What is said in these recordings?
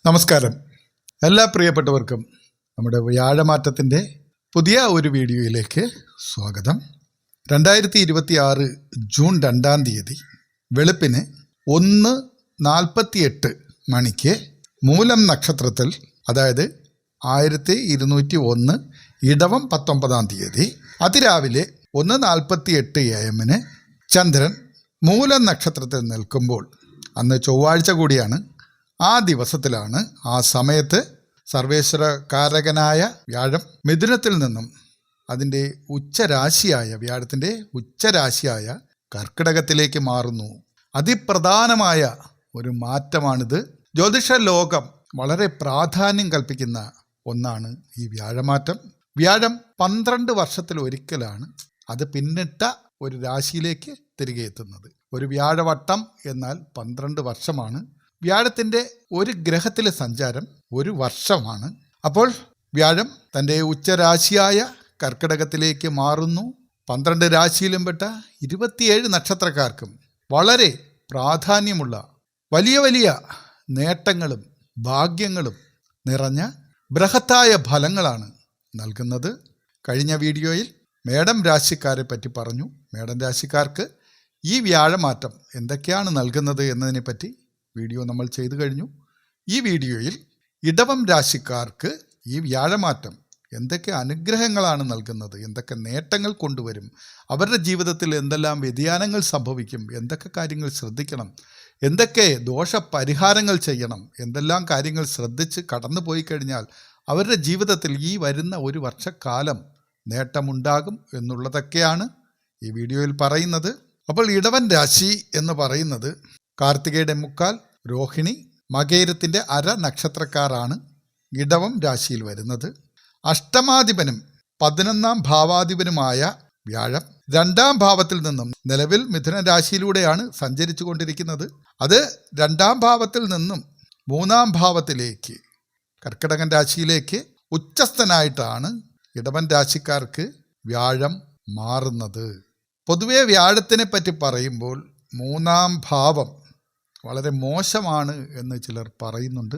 നമസ്കാരം. എല്ലാ പ്രിയപ്പെട്ടവർക്കും നമ്മുടെ വ്യാഴമാറ്റത്തിൻ്റെ പുതിയ ഒരു വീഡിയോയിലേക്ക് സ്വാഗതം. 2026 ജൂൺ 2 തീയതി വെളുപ്പിന് 1:48 മണിക്ക് മൂലം നക്ഷത്രത്തിൽ, അതായത് 1201 ഇടവം 19 തീയതി അതിരാവിലെ 1:48 AM ചന്ദ്രൻ മൂലം നക്ഷത്രത്തിൽ നിൽക്കുമ്പോൾ, അന്ന് ചൊവ്വാഴ്ച കൂടിയാണ്, ആ ദിവസത്തിലാണ്, ആ സമയത്ത് സർവേശ്വരകാരകനായ വ്യാഴം മിഥുനത്തിൽ നിന്നും അതിൻ്റെ ഉച്ചരാശിയായ വ്യാഴത്തിൻ്റെ ഉച്ചരാശിയായ കർക്കിടകത്തിലേക്ക് മാറുന്നു. അതിപ്രധാനമായ ഒരു മാറ്റമാണിത്. ജ്യോതിഷ ലോകം വളരെ പ്രാധാന്യം കൽപ്പിക്കുന്ന ഒന്നാണ് ഈ വ്യാഴമാറ്റം. വ്യാഴം 12 വർഷത്തിലൊരിക്കലാണ് അത് പിന്നിട്ട ഒരു രാശിയിലേക്ക് തിരികെ എത്തുന്നത്. ഒരു വ്യാഴവട്ടം എന്നാൽ 12 വർഷമാണ്. വ്യാഴത്തിൻ്റെ ഒരു ഗ്രഹത്തിലെ സഞ്ചാരം ഒരു വർഷമാണ്. അപ്പോൾ വ്യാഴം തൻ്റെ ഉച്ചരാശിയായ കർക്കിടകത്തിലേക്ക് മാറുന്നു. 12 രാശിയിലും പെട്ട 27 നക്ഷത്രക്കാർക്കും വളരെ പ്രാധാന്യമുള്ള വലിയ വലിയ നേട്ടങ്ങളും ഭാഗ്യങ്ങളും നിറഞ്ഞ ബൃഹത്തായ ഫലങ്ങളാണ് നൽകുന്നത്. കഴിഞ്ഞ വീഡിയോയിൽ മേടം രാശിക്കാരെ പറ്റി പറഞ്ഞു. മേടം രാശിക്കാർക്ക് ഈ വ്യാഴമാറ്റം എന്തൊക്കെയാണ് നൽകുന്നത് എന്നതിനെപ്പറ്റി വീഡിയോ നമ്മൾ ചെയ്തു കഴിഞ്ഞു. ഈ വീഡിയോയിൽ ഇടവം രാശിക്കാർക്ക് ഈ വ്യാഴമാറ്റം എന്തൊക്കെ അനുഗ്രഹങ്ങളാണ് നൽകുന്നത്, എന്തൊക്കെ നേട്ടങ്ങൾ കൊണ്ടുവരും, അവരുടെ ജീവിതത്തിൽ എന്തെല്ലാം വ്യതിയാനങ്ങൾ സംഭവിക്കും, എന്തൊക്കെ കാര്യങ്ങൾ ശ്രദ്ധിക്കണം, എന്തൊക്കെ ദോഷപരിഹാരങ്ങൾ ചെയ്യണം, എന്തെല്ലാം കാര്യങ്ങൾ ശ്രദ്ധിച്ച് കടന്നു പോയി കഴിഞ്ഞാൽ അവരുടെ ജീവിതത്തിൽ ഈ വരുന്ന ഒരു വർഷക്കാലം നേട്ടമുണ്ടാകും എന്നുള്ളതൊക്കെയാണ് ഈ വീഡിയോയിൽ പറയുന്നത്. അപ്പോൾ ഇടവൻ രാശി എന്ന് പറയുന്നത് കാർത്തികയുടെ മുക്കാൽ, രോഹിണി, മകേരത്തിൻ്റെ അര നക്ഷത്രക്കാരാണ് ഇടവം രാശിയിൽ വരുന്നത്. അഷ്ടമാധിപനും 11ാം ഭാവാധിപനുമായ വ്യാഴം 2ാം ഭാവത്തിൽ നിന്നും നിലവിൽ മിഥുന രാശിയിലൂടെയാണ് സഞ്ചരിച്ചു കൊണ്ടിരിക്കുന്നത്. അത് 2ാം ഭാവത്തിൽ നിന്നും 3ാം ഭാവത്തിലേക്ക്, കർക്കിടകൻ രാശിയിലേക്ക് ഉച്ചസ്ഥനായിട്ടാണ് ഇടവൻ രാശിക്കാർക്ക് വ്യാഴം മാറുന്നത്. പൊതുവെ വ്യാഴത്തിനെ പറ്റി പറയുമ്പോൾ 3ാം ഭാവം വളരെ മോശമാണ് എന്ന് ചിലർ പറയുന്നുണ്ട്.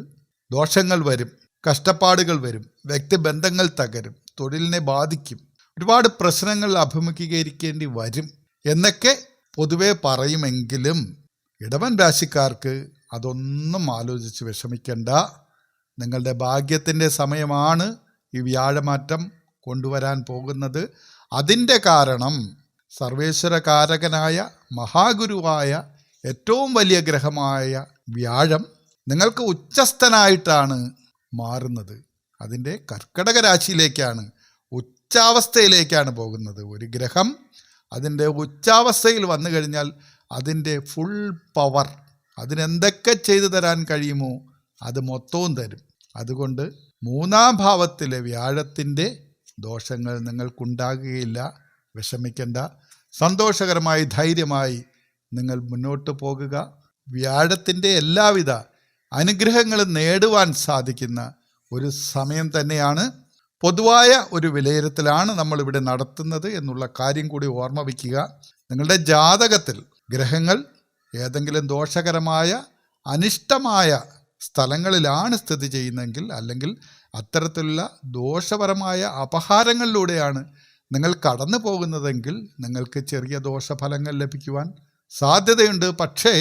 ദോഷങ്ങൾ വരും, കഷ്ടപ്പാടുകൾ വരും, വ്യക്തിബന്ധങ്ങൾ തകരും, തൊഴിലിനെ ബാധിക്കും, ഒരുപാട് പ്രശ്നങ്ങൾ അഭിമുഖീകരിക്കേണ്ടി വരും എന്നൊക്കെ പൊതുവെ പറയുമെങ്കിലും ഇടവൻ രാശിക്കാർക്ക് അതൊന്നും ആലോചിച്ച് വിഷമിക്കേണ്ട. നിങ്ങളുടെ ഭാഗ്യത്തിൻ്റെ സമയമാണ് ഈ വ്യാഴമാറ്റം കൊണ്ടുവരാൻ പോകുന്നത്. അതിൻ്റെ കാരണം സർവേശ്വരകാരകനായ മഹാഗുരുവായ ഏറ്റവും വലിയ ഗ്രഹമായ വ്യാഴം നിങ്ങൾക്ക് ഉച്ചസ്ഥനായിട്ടാണ് മാറുന്നത്. അതിൻ്റെ കർക്കിടക രാശിയിലേക്കാണ്, ഉച്ചാവസ്ഥയിലേക്കാണ് പോകുന്നത്. ഒരു ഗ്രഹം അതിൻ്റെ ഉച്ചാവസ്ഥയിൽ വന്നു കഴിഞ്ഞാൽ അതിൻ്റെ ഫുൾ പവർ, അതിനെന്തൊക്കെ ചെയ്തു തരാൻ കഴിയുമോ അത് മൊത്തവും തരും. അതുകൊണ്ട് 3ാം ഭാവത്തിലെ വ്യാഴത്തിൻ്റെ ദോഷങ്ങൾ നിങ്ങൾക്കുണ്ടാകുകയില്ല. വിഷമിക്കേണ്ട. സന്തോഷകരമായി ധൈര്യമായി നിങ്ങൾ മുന്നോട്ട് പോകുക. വ്യാഴത്തിൻ്റെ എല്ലാവിധ അനുഗ്രഹങ്ങളും നേടുവാൻ സാധിക്കുന്ന ഒരു സമയം തന്നെയാണ്. പൊതുവായ ഒരു വിലയിരുത്തലാണ് നമ്മളിവിടെ നടത്തുന്നത് എന്നുള്ള കാര്യം കൂടി ഓർമ്മ വയ്ക്കുക. നിങ്ങളുടെ ജാതകത്തിൽ ഗ്രഹങ്ങൾ ഏതെങ്കിലും ദോഷകരമായ അനിഷ്ടമായ സ്ഥലങ്ങളിലാണ് സ്ഥിതി ചെയ്യുന്നതെങ്കിൽ, അല്ലെങ്കിൽ അത്തരത്തിലുള്ള ദോഷപരമായ അപഹാരങ്ങളിലൂടെയാണ് നിങ്ങൾ കടന്നു പോകുന്നതെങ്കിൽ നിങ്ങൾക്ക് ചെറിയ ദോഷഫലങ്ങൾ ലഭിക്കുവാൻ സാധ്യതയുണ്ട്. പക്ഷേ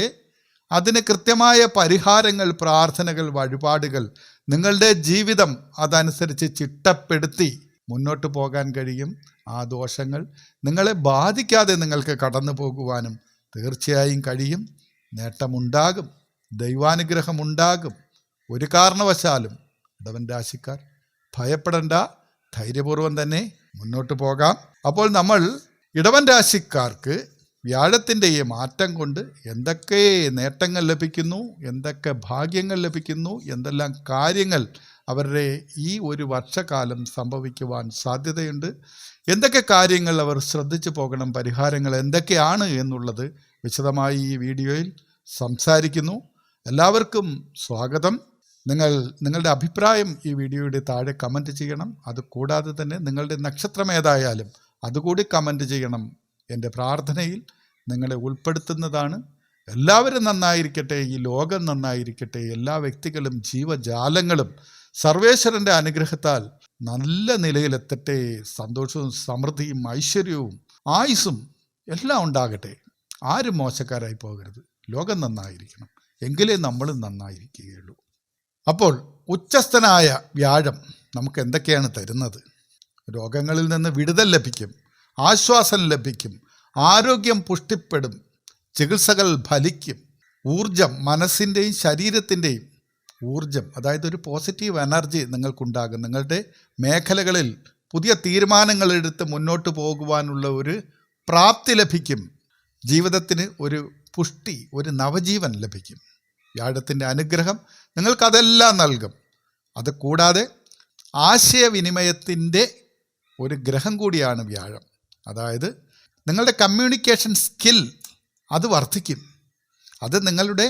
അതിന് കൃത്യമായ പരിഹാരങ്ങൾ, പ്രാർത്ഥനകൾ, വഴിപാടുകൾ, നിങ്ങളുടെ ജീവിതം അതനുസരിച്ച് ചിട്ടപ്പെടുത്തി മുന്നോട്ട് പോകാൻ കഴിയും. ആ ദോഷങ്ങൾ നിങ്ങളെ ബാധിക്കാതെ നിങ്ങൾക്ക് കടന്നു പോകുവാനും തീർച്ചയായും കഴിയും. നേട്ടമുണ്ടാകും, ദൈവാനുഗ്രഹമുണ്ടാകും. ഒരു കാരണവശാലും ഇടവൻ രാശിക്കാർ ഭയപ്പെടേണ്ട, ധൈര്യപൂർവ്വം തന്നെ മുന്നോട്ട് പോകാം. അപ്പോൾ നമ്മൾ ഇടവൻ രാശിക്കാർക്ക് വ്യാഴത്തിൻ്റെ ഈ മാറ്റം കൊണ്ട് എന്തൊക്കെ നേട്ടങ്ങൾ ലഭിക്കുന്നു, എന്തൊക്കെ ഭാഗ്യങ്ങൾ ലഭിക്കുന്നു, എന്തെല്ലാം കാര്യങ്ങൾ അവരുടെ ഈ ഒരു വർഷക്കാലം സംഭവിക്കുവാൻ സാധ്യതയുണ്ട്, എന്തൊക്കെ കാര്യങ്ങൾ അവർ ശ്രദ്ധിച്ചു പോകണം, പരിഹാരങ്ങൾ എന്തൊക്കെയാണ് എന്നുള്ളത് വിശദമായി ഈ വീഡിയോയിൽ സംസാരിക്കുന്നു. എല്ലാവർക്കും സ്വാഗതം. നിങ്ങളുടെ അഭിപ്രായം ഈ വീഡിയോയുടെ താഴെ കമൻറ്റ് ചെയ്യണം. അതുകൂടാതെ തന്നെ നിങ്ങളുടെ നക്ഷത്രം ഏതായാലും അതുകൂടി കമൻറ്റ് ചെയ്യണം. എൻ്റെ പ്രാർത്ഥനയിൽ നിങ്ങളെ ഉൾപ്പെടുത്തുന്നതാണ്. എല്ലാവരും നന്നായിരിക്കട്ടെ, ഈ ലോകം നന്നായിരിക്കട്ടെ, എല്ലാ വ്യക്തികളും ജീവജാലങ്ങളും സർവേശ്വരൻ്റെ അനുഗ്രഹത്താൽ നല്ല നിലയിലെത്തട്ടെ. സന്തോഷവും സമൃദ്ധിയും ഐശ്വര്യവും ആയുസ്സും എല്ലാം ഉണ്ടാകട്ടെ. ആരും മോശക്കാരായി പോകരുത്. ലോകം നന്നായിരിക്കണം, എങ്കിലേ നമ്മളും നന്നായിരിക്കുകയുള്ളൂ. അപ്പോൾ ഉച്ചസ്ഥനായ വ്യാഴം നമുക്ക് എന്തൊക്കെയാണ് തരുന്നത്? രോഗങ്ങളിൽ നിന്ന് വിടുതൽ ലഭിക്കും, ആശ്വാസം ലഭിക്കും, ആരോഗ്യം പുഷ്ടിപ്പെടും, ചികിത്സകൾ ഫലിക്കും, ഊർജം, മനസ്സിൻ്റെയും ശരീരത്തിൻ്റെയും ഊർജം, അതായത് ഒരു പോസിറ്റീവ് എനർജി നിങ്ങൾക്കുണ്ടാകും. നിങ്ങളുടെ മേഖലകളിൽ പുതിയ തീരുമാനങ്ങൾ എടുത്ത് മുന്നോട്ട് പോകുവാനുള്ള ഒരു പ്രാപ്തി ലഭിക്കും. ജീവിതത്തിന് ഒരു പുഷ്ടി, ഒരു നവജീവൻ ലഭിക്കും. വ്യാഴത്തിൻ്റെ അനുഗ്രഹം നിങ്ങൾക്കതെല്ലാം നൽകും. അത് കൂടാതെ ആശയവിനിമയത്തിൻ്റെ ഒരു ഗ്രഹം കൂടിയാണ് വ്യാഴം. അതായത് നിങ്ങളുടെ കമ്മ്യൂണിക്കേഷൻ സ്കിൽ അത് വർദ്ധിക്കും. അത് നിങ്ങളുടെ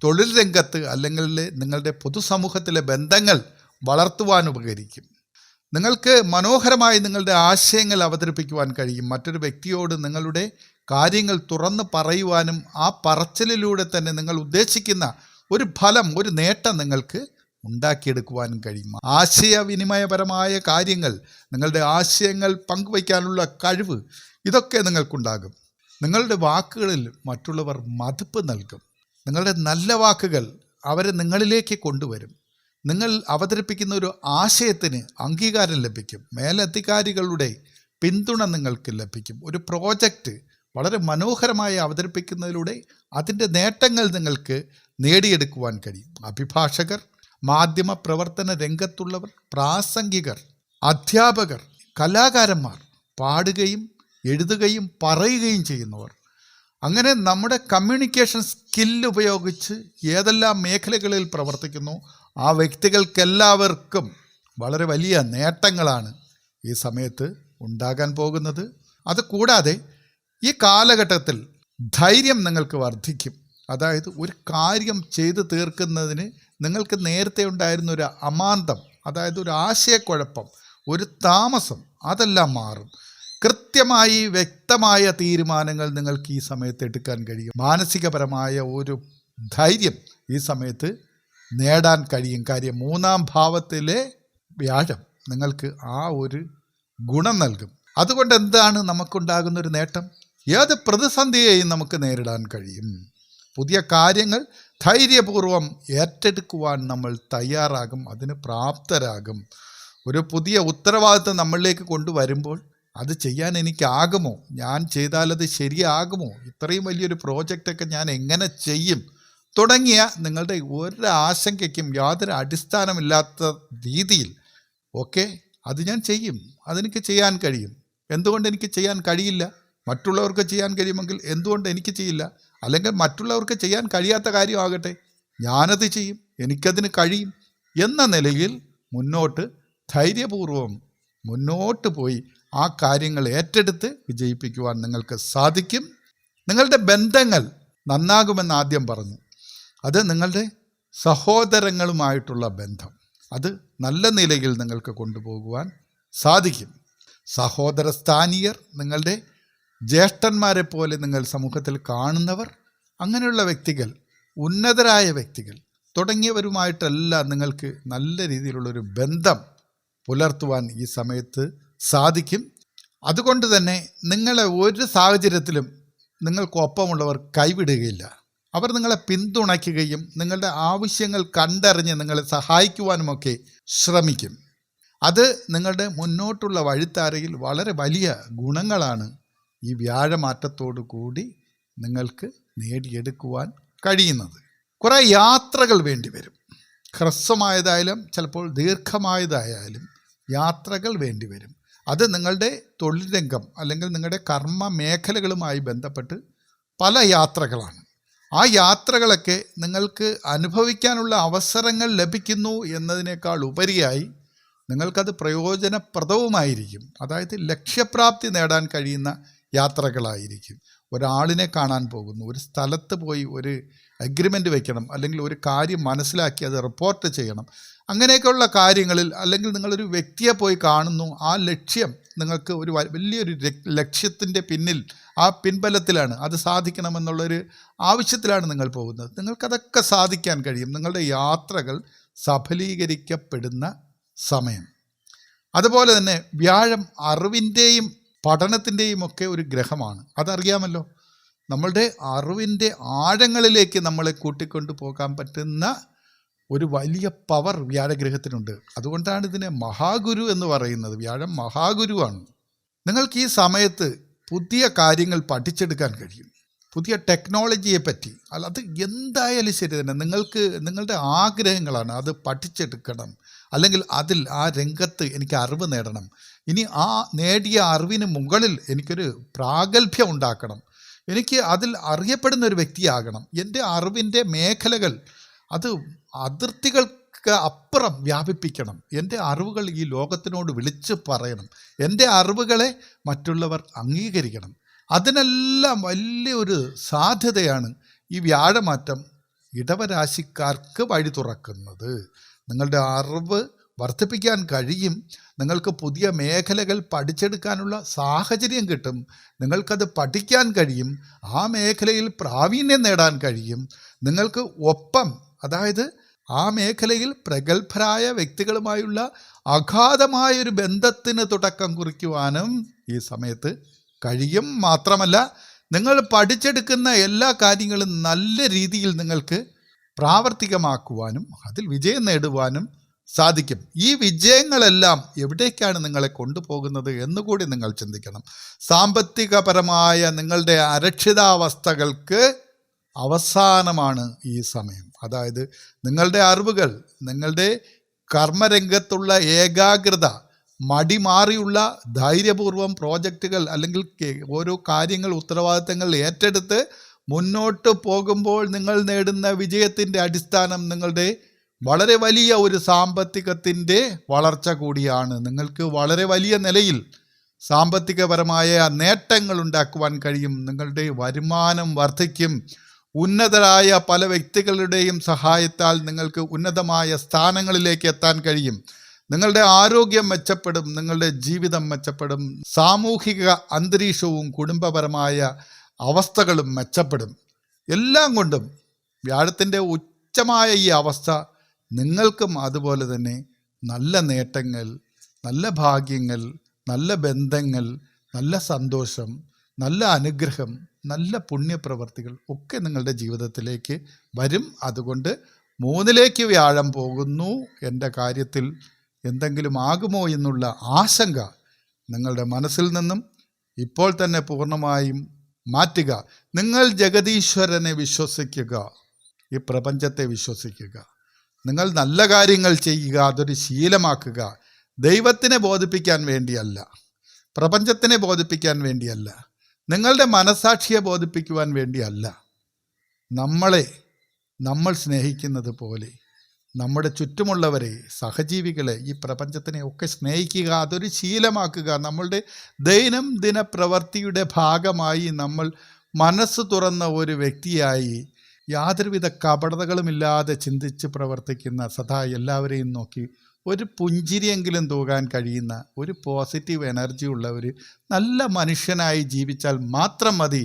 തൊഴിൽ രംഗത്ത് അല്ലെങ്കിൽ നിങ്ങളുടെ പൊതുസമൂഹത്തിലെ ബന്ധങ്ങൾ വളർത്തുവാൻ ഉപകരിക്കും. നിങ്ങൾക്ക് മനോഹരമായി നിങ്ങളുടെ ആശയങ്ങൾ അവതരിപ്പിക്കുവാൻ കഴിയും. മറ്റൊരു വ്യക്തിയോട് നിങ്ങളുടെ കാര്യങ്ങൾ തുറന്ന് പറയുവാനും ആ പറച്ചിലിലൂടെ തന്നെ നിങ്ങൾ ഉദ്ദേശിക്കുന്ന ഒരു ഫലം, ഒരു നേട്ടം നിങ്ങൾക്ക് ഉണ്ടാക്കിയെടുക്കുവാനും കഴിയും. ആശയവിനിമയപരമായ കാര്യങ്ങൾ, നിങ്ങളുടെ ആശയങ്ങൾ പങ്കുവയ്ക്കാനുള്ള കഴിവ്, ഇതൊക്കെ നിങ്ങൾക്കുണ്ടാകും. നിങ്ങളുടെ വാക്കുകളിൽ മറ്റുള്ളവർ മതിപ്പ് നൽകും. നിങ്ങളുടെ നല്ല വാക്കുകൾ അവരെ നിങ്ങളിലേക്ക് കൊണ്ടുവരും. നിങ്ങൾ അവതരിപ്പിക്കുന്ന ഒരു ആശയത്തിന് അംഗീകാരം ലഭിക്കും. മേലധികാരികളുടെ പിന്തുണ നിങ്ങൾക്ക് ലഭിക്കും. ഒരു പ്രോജക്റ്റ് വളരെ മനോഹരമായി അവതരിപ്പിക്കുന്നതിലൂടെ അതിൻ്റെ നേട്ടങ്ങൾ നിങ്ങൾക്ക് നേടിയെടുക്കുവാൻ കഴിയും. അഭിഭാഷകർ, മാധ്യമ പ്രവർത്തന രംഗത്തുള്ളവർ, പ്രാസംഗികർ, അധ്യാപകർ, കലാകാരന്മാർ, പാടുകയും എഴുതുകയും പറയുകയും ചെയ്യുന്നവർ, അങ്ങനെ നമ്മുടെ കമ്മ്യൂണിക്കേഷൻ സ്കില്ല് ഉപയോഗിച്ച് ഏതെല്ലാം മേഖലകളിൽ പ്രവർത്തിക്കുന്നു ആ വ്യക്തികൾക്കെല്ലാവർക്കും വളരെ വലിയ നേട്ടങ്ങളാണ് ഈ സമയത്ത് ഉണ്ടാകാൻ പോകുന്നത്. അതുകൂടാതെ ഈ കാലഘട്ടത്തിൽ ധൈര്യം നിങ്ങൾക്ക് വർദ്ധിക്കും. അതായത് ഒരു കാര്യം ചെയ്തു തീർക്കുന്നതിന് നിങ്ങൾക്ക് നേരത്തെ ഉണ്ടായിരുന്ന ഒരു അമാന്തം, അതായത് ഒരു ആശയക്കുഴപ്പം, ഒരു താമസം, അതെല്ലാം മാറും. കൃത്യമായി വ്യക്തമായ തീരുമാനങ്ങൾ നിങ്ങൾക്ക് ഈ സമയത്ത് എടുക്കാൻ കഴിയും. മാനസികപരമായ ഒരു ധൈര്യം ഈ സമയത്ത് നേടാൻ കഴിയും. കാര്യം 3-ാം ഭാവത്തിലെ വ്യാഴം നിങ്ങൾക്ക് ആ ഒരു ഗുണം നൽകും. അതുകൊണ്ട് എന്താണ് നമുക്കുണ്ടാകുന്നൊരു നേട്ടം? ഏത് പ്രതിസന്ധിയെയും നമുക്ക് നേരിടാൻ കഴിയും. പുതിയ കാര്യങ്ങൾ ധൈര്യപൂർവം ഏറ്റെടുക്കുവാൻ നമ്മൾ തയ്യാറാകും, അതിന് പ്രാപ്തരാകും. ഒരു പുതിയ ഉത്തരവാദിത്വം നമ്മളിലേക്ക് കൊണ്ടുവരുമ്പോൾ അത് ചെയ്യാൻ എനിക്കാകുമോ, ഞാൻ ചെയ്താലത് ശരിയാകുമോ, ഇത്രയും വലിയൊരു പ്രോജക്റ്റൊക്കെ ഞാൻ എങ്ങനെ ചെയ്യും തുടങ്ങിയ നിങ്ങളുടെ ഒരു ആശങ്കയ്ക്കും യാതൊരു അടിസ്ഥാനമില്ലാത്ത രീതിയിൽ ഓക്കെ അത് ഞാൻ ചെയ്യും, അതെനിക്ക് ചെയ്യാൻ കഴിയും. എന്തുകൊണ്ട് എനിക്ക് ചെയ്യാൻ കഴിയില്ല? മറ്റുള്ളവർക്ക് ചെയ്യാൻ കഴിയുമെങ്കിൽ എന്തുകൊണ്ട് എനിക്ക് ചെയ്യില്ല? അല്ലെങ്കിൽ മറ്റുള്ളവർക്ക് ചെയ്യാൻ കഴിയാത്ത കാര്യമാകട്ടെ, ഞാനത് ചെയ്യും, എനിക്കതിന് കഴിയും എന്ന നിലയിൽ മുന്നോട്ട് ധൈര്യപൂർവം മുന്നോട്ട് പോയി ആ കാര്യങ്ങൾ ഏറ്റെടുത്ത് വിജയിപ്പിക്കുവാൻ നിങ്ങൾക്ക് സാധിക്കും. നിങ്ങളുടെ ബന്ധങ്ങൾ നന്നാകുമെന്ന് ആദ്യം പറഞ്ഞു. അത് നിങ്ങളുടെ സഹോദരങ്ങളുമായിട്ടുള്ള ബന്ധം, അത് നല്ല നിലയിൽ നിങ്ങൾക്ക് കൊണ്ടുപോകുവാൻ സാധിക്കും. സഹോദര സ്ഥാനീയർ, നിങ്ങളുടെ ജ്യേഷ്ഠന്മാരെ പോലെ നിങ്ങൾ സമൂഹത്തിൽ കാണുന്നവർ, അങ്ങനെയുള്ള വ്യക്തികൾ, ഉന്നതരായ വ്യക്തികൾ തുടങ്ങിയവരുമായിട്ടെല്ലാം നിങ്ങൾക്ക് നല്ല രീതിയിലുള്ളൊരു ബന്ധം പുലർത്തുവാൻ ഈ സമയത്ത് സാധിക്കും. അതുകൊണ്ട് തന്നെ നിങ്ങളെ ഒരു സാഹചര്യത്തിലും നിങ്ങൾക്കൊപ്പമുള്ളവർ കൈവിടുകയില്ല. അവർ നിങ്ങളെ പിന്തുണയ്ക്കുകയും നിങ്ങളുടെ ആവശ്യങ്ങൾ കണ്ടറിഞ്ഞ് നിങ്ങളെ സഹായിക്കുവാനുമൊക്കെ ശ്രമിക്കും. അത് നിങ്ങളുടെ മുന്നോട്ടുള്ള വഴിത്താരയിൽ വളരെ വലിയ ഗുണങ്ങളാണ് ഈ വ്യാഴമാറ്റത്തോടു കൂടി നിങ്ങൾക്ക് നേടിയെടുക്കുവാൻ കഴിയുന്നത്. കുറേ യാത്രകൾ വേണ്ടി വരും. ഹ്രസ്വമായതായാലും ചിലപ്പോൾ ദീർഘമായതായാലും യാത്രകൾ വേണ്ടി വരും. അത് നിങ്ങളുടെ തൊഴിൽ രംഗം അല്ലെങ്കിൽ നിങ്ങളുടെ കർമ്മ മേഖലകളുമായി ബന്ധപ്പെട്ട് പല യാത്രകളാണ്. ആ യാത്രകളൊക്കെ നിങ്ങൾക്ക് അനുഭവിക്കാനുള്ള അവസരങ്ങൾ ലഭിക്കുന്നു എന്നതിനേക്കാൾ ഉപരിയായി നിങ്ങൾക്കത് പ്രയോജനപ്രദവുമായിരിക്കും. അതായത് ലക്ഷ്യപ്രാപ്തി നേടാൻ കഴിയുന്ന യാത്രകളായിരിക്കും. ഒരാളിനെ കാണാൻ പോകുന്നു, ഒരു സ്ഥലത്ത് പോയി ഒരു അഗ്രിമെൻ്റ് വെക്കണം, അല്ലെങ്കിൽ ഒരു കാര്യം മനസ്സിലാക്കി അത് റിപ്പോർട്ട് ചെയ്യണം. അങ്ങനെയൊക്കെയുള്ള കാര്യങ്ങളിൽ, അല്ലെങ്കിൽ നിങ്ങളൊരു വ്യക്തിയെ പോയി കാണുന്നു, ആ ലക്ഷ്യം നിങ്ങൾക്ക് ഒരു വലിയൊരു ലക്ഷ്യത്തിൻ്റെ പിന്നിൽ, ആ പിൻബലത്തിലാണ്, അത് സാധിക്കണമെന്നുള്ളൊരു ആവശ്യത്തിലാണ് നിങ്ങൾ പോകുന്നത്. നിങ്ങൾക്കതൊക്കെ സാധിക്കാൻ കഴിയും. നിങ്ങളുടെ യാത്രകൾ സഫലീകരിക്കപ്പെടുന്ന സമയം. അതുപോലെ തന്നെ വ്യാഴം അറിവിൻ്റെയും പഠനത്തിൻ്റെയും ഒക്കെ ഒരു ഗ്രഹമാണ്. അതറിയാമല്ലോ. നമ്മളുടെ അറിവിൻ്റെ ആഴങ്ങളിലേക്ക് നമ്മളെ കൂട്ടിക്കൊണ്ടു പോകാൻ പറ്റുന്ന ഒരു വലിയ പവർ വ്യാഴഗ്രഹത്തിനുണ്ട്. അതുകൊണ്ടാണ് ഇതിനെ മഹാഗുരു എന്ന് പറയുന്നത്. വ്യാഴം മഹാഗുരുവാണ്. നിങ്ങൾക്ക് ഈ സമയത്ത് പുതിയ കാര്യങ്ങൾ പഠിച്ചെടുക്കാൻ കഴിയും. പുതിയ ടെക്നോളജിയെ പറ്റി, അത് എന്തായാലും ശരി തന്നെ, നിങ്ങളുടെ ആഗ്രഹങ്ങളാണ്. അത് പഠിച്ചെടുക്കണം, അല്ലെങ്കിൽ ആ രംഗത്ത് എനിക്ക് അറിവ് നേടണം. ഇനി ആ നേടിയ അറിവിന് മുകളിൽ എനിക്കൊരു പ്രാഗൽഭ്യം ഉണ്ടാക്കണം. എനിക്ക് അതിൽ അറിയപ്പെടുന്ന ഒരു വ്യക്തിയാകണം. എൻ്റെ അറിവിൻ്റെ മേഖലകൾ അത് അതിർത്തികൾക്ക് അപ്പുറം വ്യാപിപ്പിക്കണം. എൻ്റെ അറിവുകൾ ഈ ലോകത്തിനോട് വിളിച്ചു പറയണം. എൻ്റെ അറിവുകളെ മറ്റുള്ളവർ അംഗീകരിക്കണം. അതിനെല്ലാം വലിയൊരു സാധ്യതയാണ് ഈ വ്യാഴമാറ്റം ഇടവരാശിക്കാർക്ക് വഴി തുറക്കുന്നത്. നിങ്ങളുടെ അറിവ് വർദ്ധിപ്പിക്കാൻ കഴിയും. നിങ്ങൾക്ക് പുതിയ മേഖലകൾ പഠിച്ചെടുക്കാനുള്ള സാഹചര്യം കിട്ടും. നിങ്ങൾക്കത് പഠിക്കാൻ കഴിയും. ആ മേഖലയിൽ പ്രാവീണ്യം നേടാൻ കഴിയും. നിങ്ങൾക്ക് ഒപ്പം, അതായത് ആ മേഖലയിൽ പ്രഗത്ഭരായ വ്യക്തികളുമായുള്ള അഗാധമായൊരു ബന്ധത്തിന് തുടക്കം കുറിക്കുവാനും ഈ സമയത്ത് കഴിയും. മാത്രമല്ല, നിങ്ങൾ പഠിച്ചെടുക്കുന്ന എല്ലാ കാര്യങ്ങളും നല്ല രീതിയിൽ നിങ്ങൾക്ക് പ്രാവർത്തികമാക്കുവാനും അതിൽ വിജയം നേടുവാനും സാധിക്കും. ഈ വിജയങ്ങളെല്ലാം എവിടേക്കാണ് നിങ്ങളെ കൊണ്ടുപോകുന്നത് എന്നുകൂടി നിങ്ങൾ ചിന്തിക്കണം. സാമ്പത്തികപരമായ നിങ്ങളുടെ അരക്ഷിതാവസ്ഥകൾക്ക് അവസാനമാണ് ഈ സമയം. അതായത് നിങ്ങളുടെ അറിവുകൾ, നിങ്ങളുടെ കർമ്മരംഗത്തുള്ള ഏകാഗ്രത, മടിമാറിയുള്ള ധൈര്യപൂർവ്വം പ്രോജക്റ്റുകൾ അല്ലെങ്കിൽ ഓരോ കാര്യങ്ങൾ, ഉത്തരവാദിത്തങ്ങൾ ഏറ്റെടുത്ത് മുന്നോട്ട് പോകുമ്പോൾ നിങ്ങൾ നേടുന്ന വിജയത്തിൻ്റെ അടിസ്ഥാനം നിങ്ങളുടെ വളരെ വലിയ ഒരു സാമ്പത്തികത്തിൻ്റെ വളർച്ച കൂടിയാണ്. നിങ്ങൾക്ക് വളരെ വലിയ നിലയിൽ സാമ്പത്തികപരമായ നേട്ടങ്ങൾ ഉണ്ടാക്കുവാൻ കഴിയും. നിങ്ങളുടെ വരുമാനം വർദ്ധിക്കും. ഉന്നതരായ പല വ്യക്തികളുടെയും സഹായത്താൽ നിങ്ങൾക്ക് ഉന്നതമായ സ്ഥാനങ്ങളിലേക്ക് എത്താൻ കഴിയും. നിങ്ങളുടെ ആരോഗ്യം മെച്ചപ്പെടും. നിങ്ങളുടെ ജീവിതം മെച്ചപ്പെടും. സാമൂഹിക അന്തരീക്ഷവും കുടുംബപരമായ അവസ്ഥകളും മെച്ചപ്പെടും. എല്ലാം കൊണ്ടും വ്യാഴത്തിൻ്റെ ഉച്ചമായ ഈ അവസ്ഥ നിങ്ങൾക്കും അതുപോലെ തന്നെ നല്ല നേട്ടങ്ങൾ, നല്ല ഭാഗ്യങ്ങൾ, നല്ല ബന്ധങ്ങൾ, നല്ല സന്തോഷം, നല്ല അനുഗ്രഹം, നല്ല പുണ്യപ്രവർത്തികൾ ഒക്കെ നിങ്ങളുടെ ജീവിതത്തിലേക്ക് വരും. അതുകൊണ്ട് 3ലേക്ക് വ്യാഴം പോകുന്നു, എൻ്റെ കാര്യത്തിൽ എന്തെങ്കിലും ആകുമോ എന്നുള്ള ആശങ്ക നിങ്ങളുടെ മനസ്സിൽ നിന്നും ഇപ്പോൾ തന്നെ പൂർണ്ണമായും മാറ്റുക. നിങ്ങൾ ജഗതീശ്വരനെ വിശ്വസിക്കുക, ഈ പ്രപഞ്ചത്തെ വിശ്വസിക്കുക. നിങ്ങൾ നല്ല കാര്യങ്ങൾ ചെയ്യുക, അതൊരു ശീലമാക്കുക. ദൈവത്തിനെ ബോധിപ്പിക്കാൻ വേണ്ടിയല്ല, പ്രപഞ്ചത്തിനെ ബോധിപ്പിക്കാൻ വേണ്ടിയല്ല, നിങ്ങളുടെ മനസാക്ഷിയെ ബോധിപ്പിക്കുവാൻ വേണ്ടിയല്ല. നമ്മൾ സ്നേഹിക്കുന്നത് പോലെ നമ്മുടെ ചുറ്റുമുള്ളവരെ, സഹജീവികളെ, ഈ പ്രപഞ്ചത്തിനെ ഒക്കെ സ്നേഹിക്കുക, അതൊരു ശീലമാക്കുക. നമ്മളുടെ ദൈനംദിന പ്രവൃത്തിയുടെ ഭാഗമായി നമ്മൾ മനസ്സ് തുറന്ന ഒരു വ്യക്തിയായി, യാതൊരുവിധ കപടതകളുമില്ലാതെ ചിന്തിച്ച് പ്രവർത്തിക്കുന്ന, സദാ എല്ലാവരെയും നോക്കി ഒരു പുഞ്ചിരിയെങ്കിലും തൂകാൻ കഴിയുന്ന, ഒരു പോസിറ്റീവ് എനർജി ഉള്ള ഒരു നല്ല മനുഷ്യനായി ജീവിച്ചാൽ മാത്രം മതി.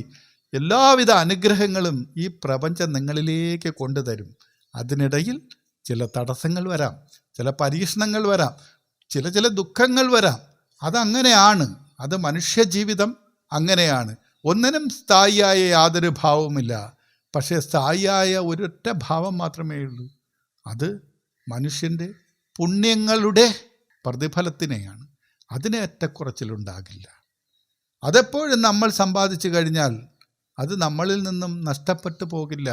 എല്ലാവിധ അനുഗ്രഹങ്ങളും ഈ പ്രപഞ്ചം നിങ്ങളിലേക്ക് കൊണ്ടുതരും. അതിനിടയിൽ ചില തടസ്സങ്ങൾ വരാം, ചില പരീക്ഷണങ്ങൾ വരാം, ചില ദുഃഖങ്ങൾ വരാം. അതങ്ങനെയാണ്. അത് മനുഷ്യജീവിതം അങ്ങനെയാണ്. ഒന്നിനും സ്ഥായിയായ യാതൊരു ഭാവവുമില്ല. പക്ഷേ സ്ഥായിയായ ഒരൊറ്റ ഭാവം മാത്രമേ ഉള്ളൂ. അത് മനുഷ്യൻ്റെ പുണ്യങ്ങളുടെ പ്രതിഫലത്തിനെയാണ്. അതിന് ഏറ്റക്കുറച്ചിലുണ്ടാകില്ല. അതെപ്പോഴും നമ്മൾ സമ്പാദിച്ചു കഴിഞ്ഞാൽ അത് നമ്മളിൽ നിന്നും നഷ്ടപ്പെട്ടു പോകില്ല.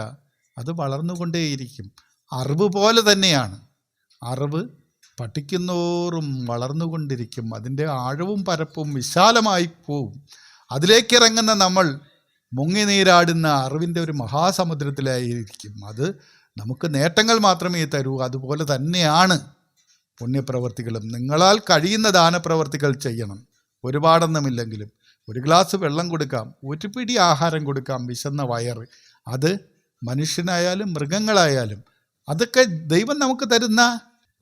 അത് വളർന്നുകൊണ്ടേയിരിക്കും. അറിവ് പോലെ തന്നെയാണ്. അറിവ് പഠിക്കുന്നോറും വളർന്നുകൊണ്ടിരിക്കും. അതിൻ്റെ ആഴവും പരപ്പും വിശാലമായി പോവും. അതിലേക്കിറങ്ങുന്ന നമ്മൾ മുങ്ങി നീരാടുന്ന അറിവിൻ്റെ ഒരു മഹാസമുദ്രത്തിലായിരിക്കും. അത് നമുക്ക് നേട്ടങ്ങൾ മാത്രമേ തരൂ. അതുപോലെ തന്നെയാണ് പുണ്യപ്രവർത്തികളും. നിങ്ങളാൽ കഴിയുന്ന ദാനപ്രവർത്തികൾ ചെയ്യണം. ഒരുപാടൊന്നുമില്ലെങ്കിലും ഒരു ഗ്ലാസ് വെള്ളം കൊടുക്കാം, ഒരു പിടി ആഹാരം കൊടുക്കാം, വിശന്ന വയറ്. അത് മനുഷ്യനായാലും മൃഗങ്ങളായാലും അതൊക്കെ ദൈവം നമുക്ക് തരുന്ന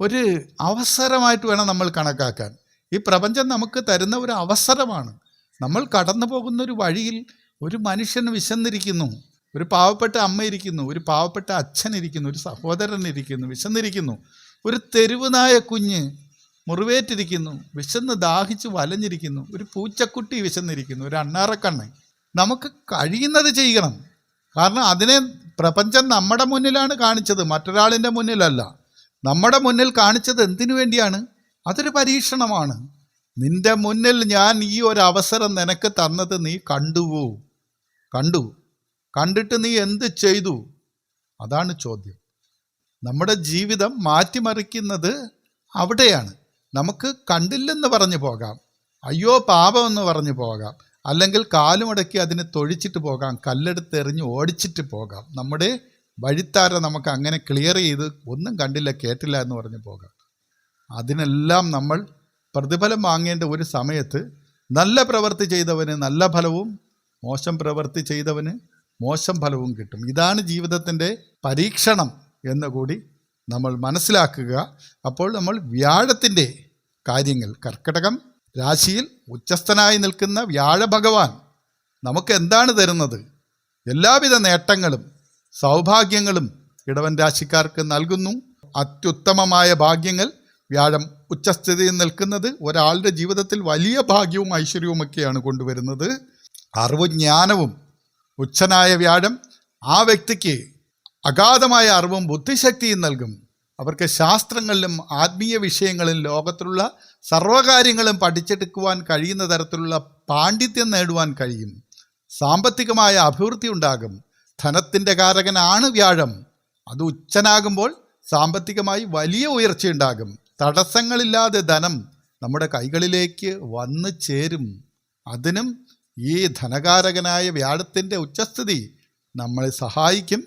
ഒരു അവസരമായിട്ട് വേണം നമ്മൾ കണക്കാക്കാൻ. ഈ പ്രപഞ്ചം നമുക്ക് തരുന്ന ഒരു അവസരമാണ്. നമ്മൾ കടന്നു പോകുന്ന ഒരു വഴിയിൽ ഒരു മനുഷ്യൻ വിശന്നിരിക്കുന്നു, ഒരു പാവപ്പെട്ട അമ്മ ഇരിക്കുന്നു, ഒരു പാവപ്പെട്ട അച്ഛൻ ഇരിക്കുന്നു, ഒരു സഹോദരൻ ഇരിക്കുന്നു, വിശന്നിരിക്കുന്നു, ഒരു തെരുവ് നായ കുഞ്ഞ് മുറിവേറ്റിരിക്കുന്നു, വിശന്ന് ദാഹിച്ച് വലഞ്ഞിരിക്കുന്നു, ഒരു പൂച്ചക്കുട്ടി വിശന്നിരിക്കുന്നു, ഒരു അണ്ണാറക്കണ്ണൻ. നമുക്ക് കഴിയുന്നത് ചെയ്യണം. കാരണം അതിനെ പ്രപഞ്ചം നമ്മുടെ മുന്നിലാണ് കാണിച്ചത്, മറ്റൊരാളിൻ്റെ മുന്നിലല്ല. നമ്മുടെ മുന്നിൽ കാണിച്ചത് എന്തിനു വേണ്ടിയാണ്? അതൊരു പരീക്ഷണമാണ്. നിന്റെ മുന്നിൽ ഞാൻ ഈ ഒരു അവസരം നിനക്ക് തന്നത് നീ കണ്ടിട്ട് നീ എന്ത് ചെയ്തു? അതാണ് ചോദ്യം. നമ്മുടെ ജീവിതം മാറ്റിമറിക്കുന്നത് അവിടെയാണ്. നമുക്ക് കണ്ടില്ലെന്ന് പറഞ്ഞു പോകാം, അയ്യോ പാപമെന്ന് പറഞ്ഞു പോകാം, അല്ലെങ്കിൽ കാലുമടക്കി അതിനെ തൊഴിച്ചിട്ട് പോകാം, കല്ലെടുത്തെറിഞ്ഞ് ഓടിച്ചിട്ട് പോകാം. നമ്മുടെ വഴിത്താര നമുക്ക് അങ്ങനെ ക്ലിയർ ചെയ്ത് ഒന്നും കണ്ടില്ല കേട്ടില്ല എന്ന് പറഞ്ഞു പോകാം. അതിനെല്ലാം നമ്മൾ പ്രതിഫലം വാങ്ങേണ്ട ഒരു സമയത്ത് നല്ല പ്രവൃത്തി ചെയ്തവന് നല്ല ഫലവും മോശം പ്രവൃത്തി ചെയ്തവന് മോശം ഫലവും കിട്ടും. ഇതാണ് ജീവിതത്തിൻ്റെ പരീക്ഷണം എന്ന് കൂടി നമ്മൾ മനസ്സിലാക്കുക. അപ്പോൾ നമ്മൾ വ്യാഴത്തിൻ്റെ കാര്യങ്ങൾ, കർക്കിടകം രാശിയിൽ ഉച്ചസ്ഥനായി നിൽക്കുന്ന വ്യാഴ ഭഗവാൻ നമുക്ക് എന്താണ് തരുന്നത്? എല്ലാവിധ നേട്ടങ്ങളും സൗഭാഗ്യങ്ങളും ഇടവൻ രാശിക്കാർക്ക് നൽകുന്നു. അത്യുത്തമമായ ഭാഗ്യങ്ങൾ വ്യാഴം ഉച്ചസ്ഥിതിയിൽ നിൽക്കുന്നത് ഒരാളുടെ ജീവിതത്തിൽ വലിയ ഭാഗ്യവും ഐശ്വര്യവുമൊക്കെയാണ് കൊണ്ടുവരുന്നത്. അറിവും ജ്ഞാനവും ഉച്ചനായ വ്യാഴം ആ വ്യക്തിക്ക് അഗാധമായ അറിവും ബുദ്ധിശക്തിയും നൽകും. അവർക്ക് ശാസ്ത്രങ്ങളിലും ആത്മീയ വിഷയങ്ങളിലും ലോകത്തിലുള്ള സർവ്വകാര്യങ്ങളും പഠിച്ചെടുക്കുവാൻ കഴിയുന്ന തരത്തിലുള്ള പാണ്ഡിത്യം നേടുവാൻ കഴിയും. സാമ്പത്തികമായ അഭിവൃദ്ധി ഉണ്ടാകും. ധനത്തിൻ്റെ കാരകനാണ് വ്യാഴം. അത് ഉച്ചനാകുമ്പോൾ സാമ്പത്തികമായി വലിയ ഉയർച്ചയുണ്ടാകും. തടസ്സങ്ങളില്ലാതെ ധനം നമ്മുടെ കൈകളിലേക്ക് വന്നു ചേരും. അതിനും ഈ ധനകാരകനായ വ്യാഴത്തിൻ്റെ ഉച്ചസ്ഥിതി നമ്മളെ സഹായിക്കും.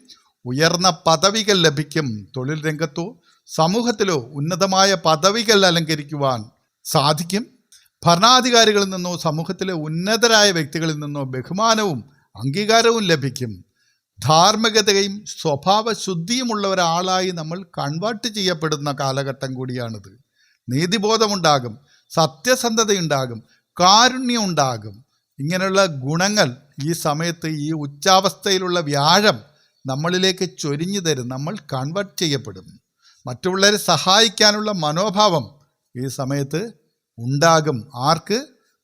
ഉയർന്ന പദവികൾ ലഭിക്കും. തൊഴിൽ രംഗത്തോ സമൂഹത്തിലോ ഉന്നതമായ പദവികൾ അലങ്കരിക്കുവാൻ സാധിക്കും. ഭരണാധികാരികളിൽ നിന്നോ സമൂഹത്തിലെ ഉന്നതരായ വ്യക്തികളിൽ നിന്നോ ബഹുമാനവും അംഗീകാരവും ലഭിക്കും. ധാർമ്മികതയും സ്വഭാവശുദ്ധിയുമുള്ള ഒരാളായി നമ്മൾ കൺവേർട്ട് ചെയ്യപ്പെടുന്ന കാലഘട്ടം കൂടിയാണിത്. നീതിബോധമുണ്ടാകും, സത്യസന്ധതയുണ്ടാകും, കാരുണ്യം ഉണ്ടാകും. ഇങ്ങനെയുള്ള ഗുണങ്ങൾ ഈ സമയത്ത് ഈ ഉച്ചാവസ്ഥയിലുള്ള വ്യാഴം നമ്മളിലേക്ക് ചൊരിഞ്ഞു തരും. നമ്മൾ കൺവേർട്ട് ചെയ്യപ്പെടും. മറ്റുള്ളവരെ സഹായിക്കാനുള്ള മനോഭാവം ഈ സമയത്ത് ഉണ്ടാകും. ആർക്ക്?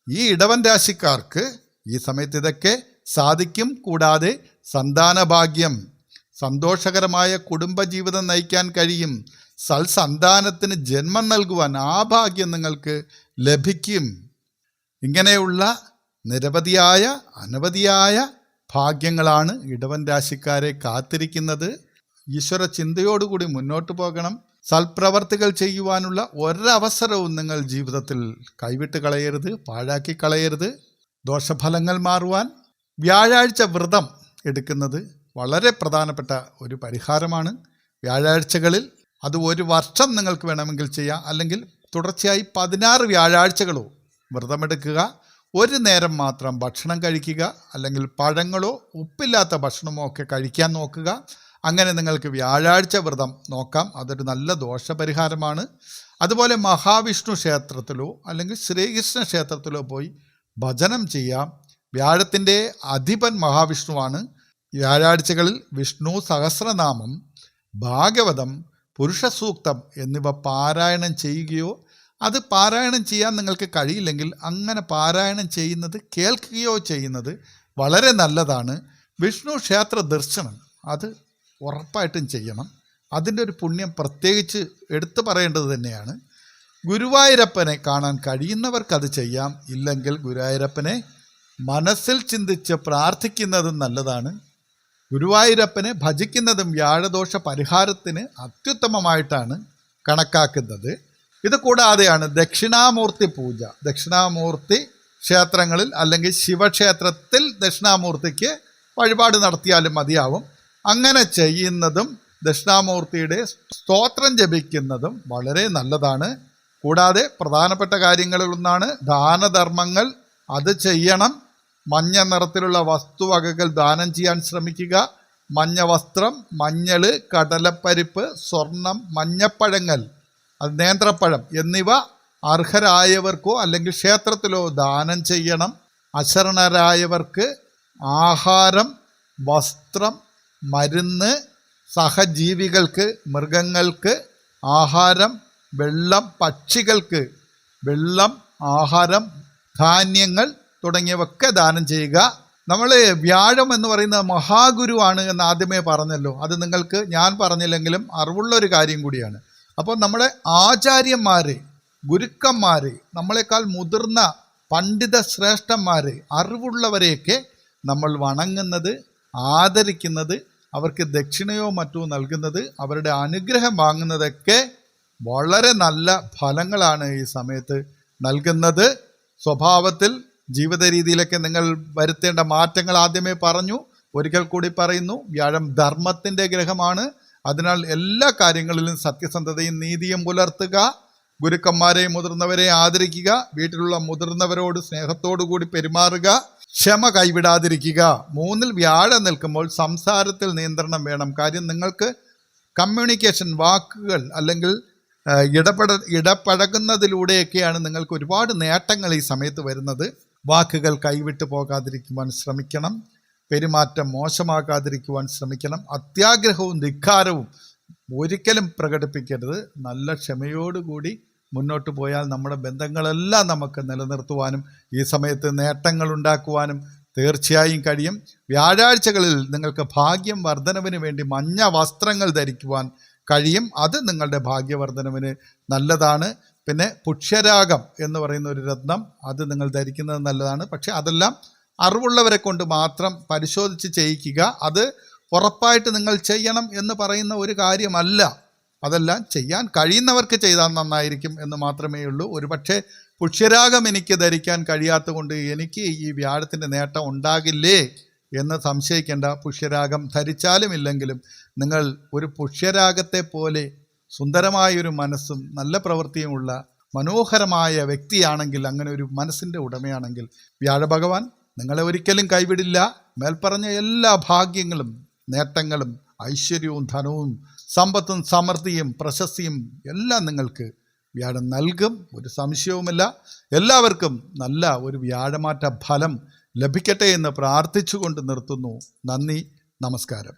ഈ ഇടവൻ രാശിക്കാർക്ക് ഈ സമയത്ത് ഇതൊക്കെ സാധിക്കും. കൂടാതെ സന്താനഭാഗ്യം, സന്തോഷകരമായ കുടുംബജീവിതം നയിക്കാൻ കഴിയും. സൽസന്താനത്തിന് ജന്മം നൽകുവാൻ ആ ഭാഗ്യം നിങ്ങൾക്ക് ലഭിക്കും. ഇങ്ങനെയുള്ള നിരവധിയായ അനവധിയായ ഭാഗ്യങ്ങളാണ് ഇടവൻ രാശിക്കാരെ കാത്തിരിക്കുന്നത്. ഈശ്വര ചിന്തയോടുകൂടി മുന്നോട്ട് പോകണം. സൽപ്രവർത്തികൾ ചെയ്യുവാനുള്ള ഒരവസരവും നിങ്ങൾ ജീവിതത്തിൽ കൈവിട്ട് കളയരുത്, പാഴാക്കി കളയരുത്. ദോഷഫലങ്ങൾ മാറുവാൻ വ്യാഴാഴ്ച വ്രതം എടുക്കുന്നത് വളരെ പ്രധാനപ്പെട്ട ഒരു പരിഹാരമാണ്. വ്യാഴാഴ്ചകളിൽ അത് ഒരു വർഷം നിങ്ങൾക്ക് വേണമെങ്കിൽ ചെയ്യാം, അല്ലെങ്കിൽ തുടർച്ചയായി 16 വ്യാഴാഴ്ചകളോ വ്രതമെടുക്കുക. ഒരു നേരം മാത്രം ഭക്ഷണം കഴിക്കുക, അല്ലെങ്കിൽ പഴങ്ങളോ ഉപ്പില്ലാത്ത ഭക്ഷണമോ ഒക്കെ കഴിക്കാൻ നോക്കുക. അങ്ങനെ നിങ്ങൾക്ക് വ്യാഴാഴ്ച വ്രതം നോക്കാം. അതൊരു നല്ല ദോഷപരിഹാരമാണ്. അതുപോലെ മഹാവിഷ്ണു ക്ഷേത്രത്തിലോ അല്ലെങ്കിൽ ശ്രീകൃഷ്ണ ക്ഷേത്രത്തിലോ പോയി ഭജനം ചെയ്യാം. വ്യാഴത്തിൻ്റെ അധിപൻ മഹാവിഷ്ണുവാണ്. വ്യാഴാഴ്ചകളിൽ വിഷ്ണു സഹസ്രനാമം, ഭാഗവതം, പുരുഷസൂക്തം എന്നിവ പാരായണം ചെയ്യുകയോ, അത് പാരായണം ചെയ്യാൻ നിങ്ങൾക്ക് കഴിയില്ലെങ്കിൽ അങ്ങനെ പാരായണം ചെയ്യുന്നത് കേൾക്കുകയോ ചെയ്യുന്നത് വളരെ നല്ലതാണ്. വിഷ്ണു ക്ഷേത്ര ദർശനം അത് ഉറപ്പായിട്ടും ചെയ്യണം. അതിൻ്റെ ഒരു പുണ്യം പ്രത്യേകിച്ച് എടുത്തു പറയേണ്ടത് തന്നെയാണ്. ഗുരുവായൂരപ്പനെ കാണാൻ കഴിയുന്നവർക്കത് ചെയ്യാം. ഇല്ലെങ്കിൽ ഗുരുവായൂരപ്പനെ മനസ്സിൽ ചിന്തിച്ച് പ്രാർത്ഥിക്കുന്നതും നല്ലതാണ്. ഗുരുവായൂരപ്പനെ ഭജിക്കുന്നതും വ്യാഴദോഷ പരിഹാരത്തിന് അത്യുത്തമമായിട്ടാണ് കണക്കാക്കുന്നത്. ഇത് കൂടാതെയാണ് ദക്ഷിണാമൂർത്തി പൂജ. ദക്ഷിണാമൂർത്തി ക്ഷേത്രങ്ങളിൽ അല്ലെങ്കിൽ ശിവക്ഷേത്രത്തിൽ ദക്ഷിണാമൂർത്തിക്ക് വഴിപാട് നടത്തിയാലും മതിയാവും. അങ്ങനെ ചെയ്യുന്നതും ദക്ഷിണാമൂർത്തിയുടെ സ്തോത്രം ജപിക്കുന്നതും വളരെ നല്ലതാണ്. കൂടാതെ പ്രധാനപ്പെട്ട കാര്യങ്ങളിലൊന്നാണ് ദാനധർമ്മങ്ങൾ. അത് ചെയ്യണം. മഞ്ഞ നിറത്തിലുള്ള വസ്തുവകകൾ ദാനം ചെയ്യാൻ ശ്രമിക്കുക. മഞ്ഞ വസ്ത്രം, മഞ്ഞള്, കടലപ്പരിപ്പ്, സ്വർണം, മഞ്ഞപ്പഴങ്ങൾ, അത് നേന്ത്രപ്പഴം എന്നിവ അർഹരായവർക്കോ അല്ലെങ്കിൽ ക്ഷേത്രത്തിലോ ദാനം ചെയ്യണം. അശരണരായവർക്ക് ആഹാരം, വസ്ത്രം, മരുന്ന്, സഹജീവികൾക്ക്, മൃഗങ്ങൾക്ക് ആഹാരം, വെള്ളം, പക്ഷികൾക്ക് വെള്ളം, ആഹാരം, ധാന്യങ്ങൾ തുടങ്ങിയവയൊക്കെ ദാനം ചെയ്യുക. നമ്മൾ വ്യാഴം എന്ന് പറയുന്ന മഹാഗുരുവാണ് എന്ന് ആദ്യമേ പറഞ്ഞല്ലോ. അത് നിങ്ങൾക്ക് ഞാൻ പറഞ്ഞില്ലെങ്കിലും അറിവുള്ളൊരു കാര്യം കൂടിയാണ്. അപ്പോൾ നമ്മുടെ ആചാര്യന്മാർ, ഗുരുക്കന്മാർ, നമ്മളെക്കാൾ മുതിർന്ന പണ്ഡിത ശ്രേഷ്ഠന്മാർ, അറിവുള്ളവരെയൊക്കെ നമ്മൾ വണങ്ങുന്നത്, ആദരിക്കുന്നത്, അവർക്ക് ദക്ഷിണയോ മറ്റോ നൽകുന്നത്, അവരുടെ അനുഗ്രഹം വാങ്ങുന്നതൊക്കെ വളരെ നല്ല ഫലങ്ങളാണ് ഈ സമയത്ത് നൽകുന്നത്. സ്വഭാവത്തിൽ, ജീവിത രീതിയിലൊക്കെ നിങ്ങൾ വരുത്തേണ്ട മാറ്റങ്ങൾ ആദ്യമേ പറഞ്ഞു. ഒരിക്കൽ കൂടി പറയുന്നു, വ്യാഴം ധർമ്മത്തിൻ്റെ ഗ്രഹമാണ്. അതിനാൽ എല്ലാ കാര്യങ്ങളിലും സത്യസന്ധതയും നീതിയും പുലർത്തുക. ഗുരുക്കന്മാരെയും മുതിർന്നവരെ ആദരിക്കുക. വീട്ടിലുള്ള മുതിർന്നവരോട് സ്നേഹത്തോടു കൂടി പെരുമാറുക. ക്ഷമ കൈവിടാതിരിക്കുക. 3-ൽ വ്യാഴം നിൽക്കുമ്പോൾ സംസാരത്തിൽ നിയന്ത്രണം വേണം. കാര്യം നിങ്ങൾക്ക് കമ്മ്യൂണിക്കേഷൻ, വാക്കുകൾ അല്ലെങ്കിൽ ഇടപഴകുന്നതിലൂടെയൊക്കെയാണ് നിങ്ങൾക്ക് ഒരുപാട് നേട്ടങ്ങൾ ഈ സമയത്ത് വരുന്നത്. വാക്കുകൾ കൈവിട്ടു പോകാതിരിക്കുവാൻ ശ്രമിക്കണം. പെരുമാറ്റം മോശമാക്കാതിരിക്കുവാൻ ശ്രമിക്കണം. അത്യാഗ്രഹവും ധിക്കാരവും ഒരിക്കലും പ്രകടിപ്പിക്കരുത്. നല്ല ക്ഷമയോടുകൂടി മുന്നോട്ട് പോയാൽ നമ്മുടെ ബന്ധങ്ങളെല്ലാം നമുക്ക് നിലനിർത്തുവാനും ഈ സമയത്ത് നേട്ടങ്ങൾ ഉണ്ടാക്കുവാനും തീർച്ചയായും കഴിയും. വ്യാഴാഴ്ചകളിൽ നിങ്ങൾക്ക് ഭാഗ്യം വർധനവിന് വേണ്ടി മഞ്ഞ വസ്ത്രങ്ങൾ ധരിക്കുവാൻ കഴിയും. അത് നിങ്ങളുടെ ഭാഗ്യവർദ്ധനവിന് നല്ലതാണ്. പിന്നെ പുഷ്യരാഗം എന്ന് പറയുന്ന ഒരു രത്നം, അത് നിങ്ങൾ ധരിക്കുന്നത് നല്ലതാണ്. പക്ഷെ അതെല്ലാം അറിവുള്ളവരെ കൊണ്ട് മാത്രം പരിശോധിച്ച് ചെയ്യിക്കുക. അത് ഉറപ്പായിട്ട് നിങ്ങൾ ചെയ്യണം എന്ന് പറയുന്ന ഒരു കാര്യമല്ല. അതെല്ലാം ചെയ്യാൻ കഴിയുന്നവർക്ക് ചെയ്താൽ നന്നായിരിക്കും എന്ന് മാത്രമേ ഉള്ളൂ. ഒരു പക്ഷേ പുഷ്യരാഗം എനിക്ക് ധരിക്കാൻ കഴിയാത്ത കൊണ്ട് എനിക്ക് ഈ വ്യാഴത്തിൻ്റെ നേട്ടം ഉണ്ടാകില്ലേ എന്ന് സംശയിക്കേണ്ട. പുഷ്യരാഗം ധരിച്ചാലും ഇല്ലെങ്കിലും നിങ്ങൾ ഒരു പുഷ്യരാഗത്തെ പോലെ സുന്ദരമായൊരു മനസ്സും നല്ല പ്രവൃത്തിയുമുള്ള മനോഹരമായ വ്യക്തിയാണെങ്കിൽ, അങ്ങനെ ഒരു മനസ്സിൻ്റെ ഉടമയാണെങ്കിൽ വ്യാഴഭഗവാൻ നിങ്ങളെ ഒരിക്കലും കൈവിടില്ല. മേൽപ്പറഞ്ഞ എല്ലാ ഭാഗ്യങ്ങളും, നേട്ടങ്ങളും, ഐശ്വര്യവും, ധനവും, സമ്പത്തും, സമൃദ്ധിയും, പ്രശസ്തിയും എല്ലാം നിങ്ങൾക്ക് വ്യാഴം നൽകും. ഒരു സംശയവുമില്ല. എല്ലാവർക്കും നല്ല ഒരു വ്യാഴമാറ്റ ഫലം ലഭിക്കട്ടെ എന്ന് പ്രാർത്ഥിച്ചുകൊണ്ട് നിർത്തുന്നു. നന്ദി, നമസ്കാരം.